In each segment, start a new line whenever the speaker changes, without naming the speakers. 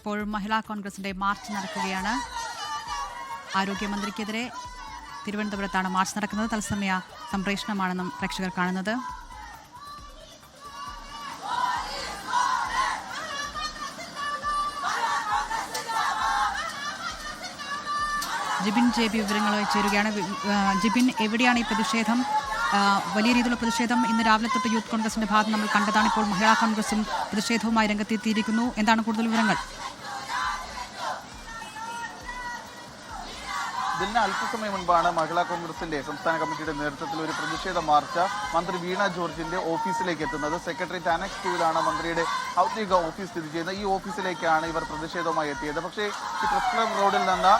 ഇപ്പോൾ മഹിളാ കോൺഗ്രസിന്റെ മാർച്ച് നടക്കുകയാണ്. ആരോഗ്യമന്ത്രിക്കെതിരെ തിരുവനന്തപുരത്താണ് മാർച്ച് നടക്കുന്നത്. തത്സമയ സംപ്രേഷണമാണെന്നും പ്രേക്ഷകർ കാണുന്നത്. ജിബിൻ JB വിവരങ്ങളുമായി ചേരുകയാണ്. ജിബിൻ, എവിടെയാണ് ഈ പ്രതിഷേധം? വലിയ രീതിയിലുള്ള പ്രതിഷേധം ഇന്ന് രാവിലെ തൊട്ട് യൂത്ത് കോൺഗ്രസിന്റെ ഭാഗത്ത് നമ്മൾ കണ്ടതാണ്. ഇപ്പോൾ മഹിളാ കോൺഗ്രസും പ്രതിഷേധവുമായി രംഗത്തെത്തിയിരിക്കുന്നു. എന്താണ് കൂടുതൽ വിവരങ്ങൾ?
ഇതിന് അല്പസമയം മുൻപാണ് മഹിളാ കോൺഗ്രസിന്റെ സംസ്ഥാന കമ്മിറ്റിയുടെ നേതൃത്വത്തിൽ ഒരു പ്രതിഷേധ മാർച്ച് മന്ത്രി വീണ ജോർജിന്റെ ഓഫീസിലേക്ക് എത്തുന്നത്. സെക്രട്ടേറിയറ്റ് അനക്സ് 2-ലാണ് മന്ത്രിയുടെ ഔദ്യോഗിക ഓഫീസ് സ്ഥിതി ചെയ്യുന്നത്. ഈ ഓഫീസിലേക്കാണ് ഇവർ പ്രതിഷേധവുമായി എത്തിയത്. പക്ഷേ ഈ പ്രസ് ക്ലബ് റോഡിൽ നിന്ന്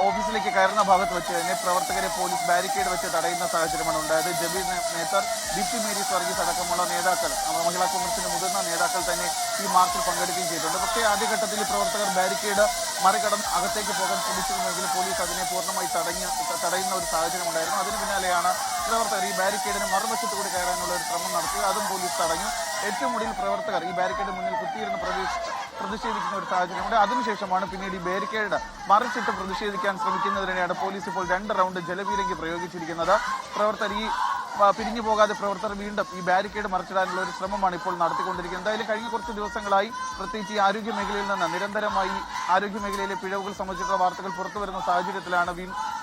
ഓഫീസിലേക്ക് കയറുന്ന ഭാഗത്ത് വെച്ച് തന്നെ പ്രവർത്തകരെ പോലീസ് ബാരിക്കേഡ് വെച്ച് തടയുന്ന സാഹചര്യമാണ് ഉണ്ടായത്. ജബീർ മേത്തർ, ദീപ്തി മേരീസ് വർഗീസ് അടക്കമുള്ള നേതാക്കൾ, മഹിളാ കോൺഗ്രസിന്റെ മുതിർന്ന നേതാക്കൾ തന്നെ ഈ മാർച്ചിൽ പങ്കെടുക്കുകയും ചെയ്തിട്ടുണ്ട്. പക്ഷേ ആദ്യഘട്ടത്തിൽ പ്രവർത്തകർ ബാരിക്കേഡ് മറികടന്ന് അകത്തേക്ക് പോകാൻ ശ്രമിച്ചിരുന്നെങ്കിലും പോലീസ് അതിനെ പൂർണ്ണമായി തടയുന്ന ഒരു സാഹചര്യം ഉണ്ടായിരുന്നു. അതിന് പിന്നാലെയാണ് പ്രവർത്തകർ ഈ ബാരിക്കേഡിന് മറുവശത്ത് കൂടി കയറാനുള്ള ഒരു ശ്രമം നടത്തി. അതും പോലീസ് തടഞ്ഞു. ഏറ്റവും ഒടുവിൽ പ്രവർത്തകർ ഈ ബാരിക്കേഡ് മുന്നിൽ കുത്തിയിരുന്ന് പ്രതിഷേധിക്കുന്ന ഒരു സാഹചര്യമുണ്ട്. അതിനുശേഷമാണ് പിന്നീട് ഈ ബാരിക്കേഡ് മറിച്ചിട്ട് പ്രതിഷേധിക്കാൻ ശ്രമിക്കുന്നതിനിടെയാണ് പോലീസ് ഇപ്പോൾ 2 റൗണ്ട് ജലപീരങ്കി പ്രയോഗിച്ചിരിക്കുന്നത്. പ്രവർത്തകർ ഈ പിരിഞ്ഞു പോകാതെ പ്രവർത്തകർ വീണ്ടും ഈ ബാരിക്കേഡ് മറിച്ചിടാനുള്ള ഒരു ശ്രമമാണ് ഇപ്പോൾ നടത്തിക്കൊണ്ടിരിക്കുന്നത്. എന്തായാലും കഴിഞ്ഞ കുറച്ച് ദിവസങ്ങളായി പ്രത്യേകിച്ച് ഈ ആരോഗ്യ മേഖലയിൽ നിന്ന് നിരന്തരമായി ആരോഗ്യ മേഖലയിലെ പിഴവുകൾ സംബന്ധിച്ചിട്ടുള്ള വാർത്തകൾ പുറത്തു വരുന്ന സാഹചര്യത്തിലാണ്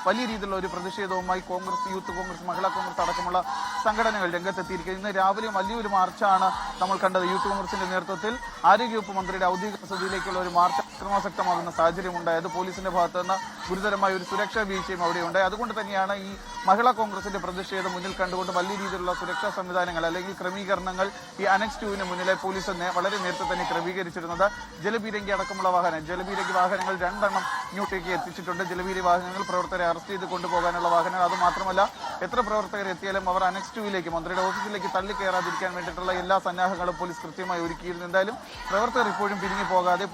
വലിയ രീതിയിലുള്ള ഒരു പ്രതിഷേധവുമായി കോൺഗ്രസ്, യൂത്ത് കോൺഗ്രസ്, മഹിളാ കോൺഗ്രസ് അടക്കമുള്ള സംഘടനകൾ രംഗത്തെത്തിയിരിക്കുന്നത്. ഇന്ന് രാവിലെ വലിയൊരു മാർച്ചാണ് നമ്മൾ കണ്ടത്. യൂത്ത് കോൺഗ്രസിന്റെ നേതൃത്വത്തിൽ ആരോഗ്യവകുപ്പ് മന്ത്രിയുടെ ഔദ്യോഗിക വസതിയിലേക്കുള്ള ഒരു മാർച്ച് അക്രമാസക്തമാകുന്ന സാഹചര്യം ഉണ്ടായത്. പോലീസിന്റെ ഭാഗത്ത് നിന്ന് ഗുരുതരമായ ഒരു സുരക്ഷാ വീഴ്ചയും അവിടെ ഉണ്ടായി. അതുകൊണ്ട് തന്നെയാണ് ഈ മഹിളാ കോൺഗ്രസിന്റെ പ്രതിഷേധം മുന്നിൽ കണ്ടുകൊണ്ട് വലിയ രീതിയിലുള്ള സുരക്ഷാ സംവിധാനങ്ങൾ അല്ലെങ്കിൽ ക്രമീകരണങ്ങൾ ഈ അനക്സ് 2-ന് മുന്നിലെ പോലീസ് വളരെ നേരത്തെ തന്നെ ക്രമീകരിച്ചിരുന്നത്. ജലപീരങ്കി അടക്കമുള്ള ജലപീരങ്കി വാഹനങ്ങൾ 2 എണ്ണം ഇങ്ങോട്ടേക്ക് എത്തിച്ചിട്ടുണ്ട്. ജലപീരങ്കി വാഹനങ്ങൾ പ്രവർത്തകരെ അറസ്റ്റ് ചെയ്ത് കൊണ്ടുപോകാനുള്ള വാഹനങ്ങൾ. അതുമാത്രമല്ല എത്ര പ്രവർത്തകർ എത്തിയാലും അവർ അനക്സ് 2-ലേക്ക് മന്ത്രിയുടെ ഓഫീസിലേക്ക് തള്ളിക്കയറാതിരിക്കാൻ വേണ്ടിയിട്ടുള്ള എല്ലാ സന്നാഹങ്ങളും പോലീസ് കൃത്യമായി ഒരുക്കിയിരുന്നു. എന്തായാലും പ്രവർത്തകർ ഇപ്പോഴും പിരിഞ്ഞു പോകാതെ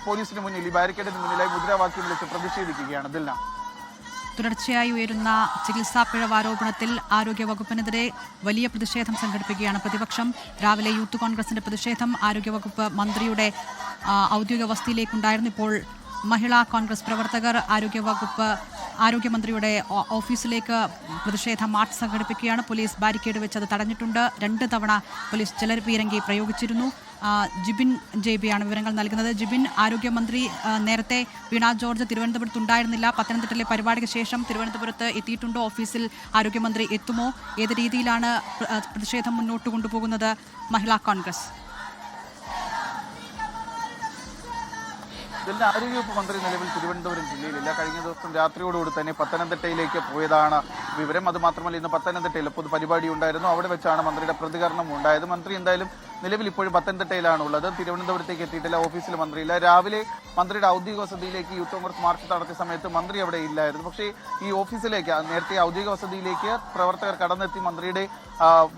പോലീസിന് മുന്നിൽ ഈ ബാരിക്കേഡിന് മുന്നിലായി മുദ്രാവാക്യം വിളിച്ച് പ്രതിഷേധിക്കുകയാണ്. ദിൽന,
തുടർച്ചയായി ഉയരുന്ന ചികിത്സാ പിഴവ് ആരോപണത്തിൽ ആരോഗ്യവകുപ്പിനെതിരെ വലിയ പ്രതിഷേധം സംഘടിപ്പിക്കുകയാണ് പ്രതിപക്ഷം. രാവിലെ യൂത്ത് കോൺഗ്രസിന്റെ പ്രതിഷേധം ആരോഗ്യവകുപ്പ് മന്ത്രിയുടെ ഔദ്യോഗിക വസതിയിലേക്കുണ്ടായിരുന്നു. ഇപ്പോൾ മഹിളാ കോൺഗ്രസ് പ്രവർത്തകർ ആരോഗ്യമന്ത്രിയുടെ ഓഫീസിലേക്ക് പ്രതിഷേധ മാർച്ച് സംഘടിപ്പിക്കുകയാണ്. പോലീസ് ബാരിക്കേഡ് വെച്ച് അത് തടഞ്ഞിട്ടുണ്ട്. 2 തവണ പോലീസ് ജലപീരങ്കി പ്രയോഗിച്ചിരുന്നു. ജിബിൻ JB ആണ് വിവരങ്ങൾ നൽകുന്നത്. ജിബിൻ, ആരോഗ്യമന്ത്രി നേരത്തെ വീണ ജോർജ് തിരുവനന്തപുരത്ത് ഉണ്ടായിരുന്നില്ല. പത്തനംതിട്ടയിലെ പരിപാടിക്ക് ശേഷം തിരുവനന്തപുരത്ത് എത്തിയിട്ടുണ്ടോ? ഓഫീസിൽ ആരോഗ്യമന്ത്രി എത്തുമോ? ഏത് രീതിയിലാണ് പ്രതിഷേധം മുന്നോട്ട് കൊണ്ടുപോകുന്നത് മഹിളാ കോൺഗ്രസ്?
ഇതിന്റെ ആരോഗ്യവകുപ്പ് മന്ത്രി നിലവിൽ തിരുവനന്തപുരം ജില്ലയിലില്ല. കഴിഞ്ഞ ദിവസം രാത്രിയോടുകൂടി തന്നെ പത്തനംതിട്ടയിലേക്ക് പോയതാണ് വിവരം. അത് മാത്രമല്ല ഇന്ന് പത്തനംതിട്ടയിൽ പൊതുപരിപാടി ഉണ്ടായിരുന്നു. അവിടെ വെച്ചാണ് മന്ത്രിയുടെ പ്രതികരണം ഉണ്ടായത്. മന്ത്രി എന്തായാലും നിലവിൽ ഇപ്പോഴും പത്തനംതിട്ടയിലാണ് ഉള്ളത്. തിരുവനന്തപുരത്തേക്ക് എത്തിയിട്ടില്ല. ഓഫീസിൽ മന്ത്രിയില്ല. രാവിലെ മന്ത്രിയുടെ ഔദ്യോഗിക വസതിയിലേക്ക് യൂത്ത് കോൺഗ്രസ് മാർച്ച് നടത്തിയ സമയത്ത് മന്ത്രി അവിടെ ഇല്ലായിരുന്നു. പക്ഷേ ഈ ഓഫീസിലേക്ക് നേരത്തെ ഔദ്യോഗിക വസതിയിലേക്ക് പ്രവർത്തകർ കടന്നെത്തി മന്ത്രിയുടെ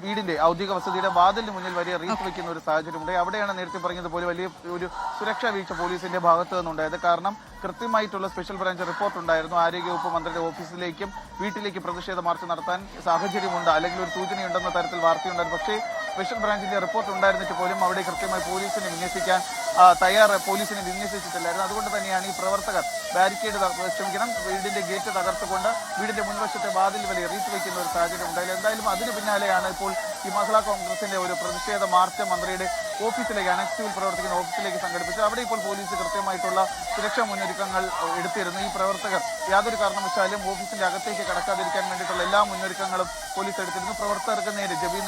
വീടിന്റെ ഔദ്യോഗിക വസതിയുടെ വാതിലിന് മുന്നിൽ വലിയ റീത്ത് വയ്ക്കുന്ന ഒരു സാഹചര്യമുണ്ട്. അവിടെയാണ് നേരത്തെ പറഞ്ഞതുപോലെ വലിയ ഒരു സുരക്ഷാ വീഴ്ച പോലീസിന്റെ ഭാഗത്ത് നിന്നുണ്ടായത്. കാരണം കൃത്യമായിട്ടുള്ള സ്പെഷ്യൽ ബ്രാഞ്ച് റിപ്പോർട്ട് ഉണ്ടായിരുന്നു. ആരോഗ്യവകുപ്പ് മന്ത്രിയുടെ ഓഫീസിലേക്കും വീട്ടിലേക്ക് പ്രതിഷേധ മാർച്ച് നടത്താൻ സാഹചര്യമുണ്ട് അല്ലെങ്കിൽ ഒരു സൂചനയുണ്ടെന്ന തരത്തിൽ വാർത്തയുണ്ടായിരുന്നു. പക്ഷേ സ്പെഷ്യൽ ബ്രാഞ്ചിന്റെ റിപ്പോർട്ട് ഉണ്ടായിരുന്നിട്ട് പോലും അവിടെ കൃത്യമായി പോലീസിനെ വിന്യസിച്ചിട്ടില്ലായിരുന്നു. അതുകൊണ്ട് തന്നെയാണ് ഈ പ്രവർത്തകർ ബാരിക്കേഡ് വീടിന്റെ ഗേറ്റ് തകർത്തുകൊണ്ട് വീടിന്റെ മുൻവശത്തെ വാതിൽ വലിയ റീത്ത് വയ്ക്കുന്ന ഒരു സാഹചര്യം ഉണ്ടായില്ല. എന്തായാലും അതിന് പിന്നാലെയാണ് ഇപ്പോൾ ഈ മഹിളാ കോൺഗ്രസിന്റെ ഒരു പ്രതിഷേധ മാർച്ച് മന്ത്രിയുടെ ഓഫീസിലേക്ക് അനക്സ് 2-ൽ പ്രവർത്തിക്കുന്ന ഓഫീസിലേക്ക് സംഘടിപ്പിച്ചു. അവിടെ ഇപ്പോൾ പോലീസ് കൃത്യമായിട്ടുള്ള സുരക്ഷാ മുന്നൊരുക്കങ്ങൾ എടുത്തിരുന്നു. ഈ പ്രവർത്തകർ യാതൊരു കാരണവശാലും ഓഫീസിന്റെ അകത്തേക്ക് കടക്കാതിരിക്കാൻ വേണ്ടിയിട്ടുള്ള എല്ലാ മുന്നൊരുക്കങ്ങളും പോലീസ് എടുത്തിരുന്നു. പ്രവർത്തകർക്ക് നേരെ ജബീർ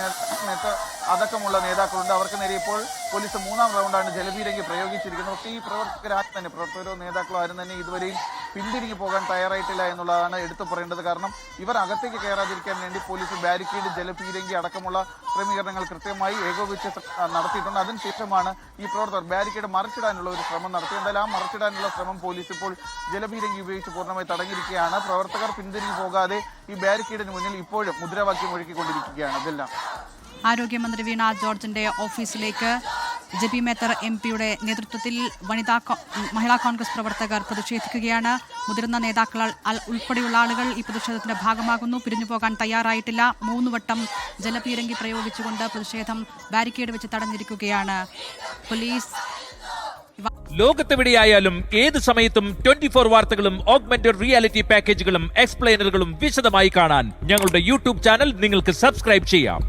മേത്തർ അടക്കമുള്ള നേതാക്കളുണ്ട്. അവർക്ക് നേരെ ഇപ്പോൾ പോലീസ് 3-ാം റൗണ്ടാണ് ജലപീരങ്കി പ്രയോഗിച്ചിരിക്കുന്നത്. പക്ഷേ ഈ പ്രവർത്തകരോ നേതാക്കളോ ആരും തന്നെ ഇതുവരെയും പിന്തിരിഞ്ഞു പോകാൻ തയ്യാറായിട്ടില്ല എന്നുള്ളതാണ് എടുത്തു പറയേണ്ടത്. കാരണം ഇവർ അകത്തേക്ക് കയറാതിരിക്കാൻ വേണ്ടി പോലീസ് ബാരിക്കേഡ്, ജലപീരങ്കി അടക്കമുള്ള ക്രമീകരണങ്ങൾ കൃത്യമായി ഏകോപിച്ച് നടത്തിയിട്ടുണ്ട്. അതിനുശേഷമാണ് ഈ പ്രവർത്തകർ ബാരിക്കേഡ് മറിച്ചിടാനുള്ള ഒരു ശ്രമം നടത്തി. എന്തായാലും ആ മറിച്ചിടാനുള്ള ശ്രമം പോലീസ് ഇപ്പോൾ ജലപീരങ്കി ഉപയോഗിച്ച് പൂർണ്ണമായി തടഞ്ഞിരിക്കുകയാണ്. പ്രവർത്തകർ പിന്തിരിഞ്ഞു പോകാതെ ഈ ബാരിക്കേഡിന് മുന്നിൽ ഇപ്പോഴും മുദ്രാവാക്യം ഒഴുക്കിക്കൊണ്ടിരിക്കുകയാണ്. ഇതെല്ലാം
ആരോഗ്യമന്ത്രി വീണ ജോർജിന്റെ ഓഫീസിലേക്ക് JB മേത്തർ MP-യുടെ നേതൃത്വത്തിൽ മഹിളാ കോൺഗ്രസ് പ്രവർത്തകർ പ്രതിഷേധിക്കുകയാണ്. മുതിർന്ന നേതാക്കൾ ഉൾപ്പെടെയുള്ള ആളുകൾ ഈ പ്രതിഷേധത്തിന്റെ ഭാഗമാകുന്നു. പിരിഞ്ഞുപോകാൻ തയ്യാറായിട്ടില്ല. 3 വട്ടം ജലപീരങ്കി പ്രയോഗിച്ചുകൊണ്ട് പ്രതിഷേധം ബാരിക്കേഡ് വെച്ച് തടഞ്ഞിരിക്കുകയാണ് പോലീസ്.
ലോകത്തെവിടെയായാലും ഏത് സമയത്തും 24 വാർത്തകളും ഓഗ്മെന്റഡ് റിയാലിറ്റി പാക്കേജുകളും എക്സ്പ്ലെയിനറുകളും വിശദമായി കാണാൻ ഞങ്ങളുടെ യൂട്യൂബ് ചാനൽ നിങ്ങൾക്ക് സബ്സ്ക്രൈബ് ചെയ്യാം.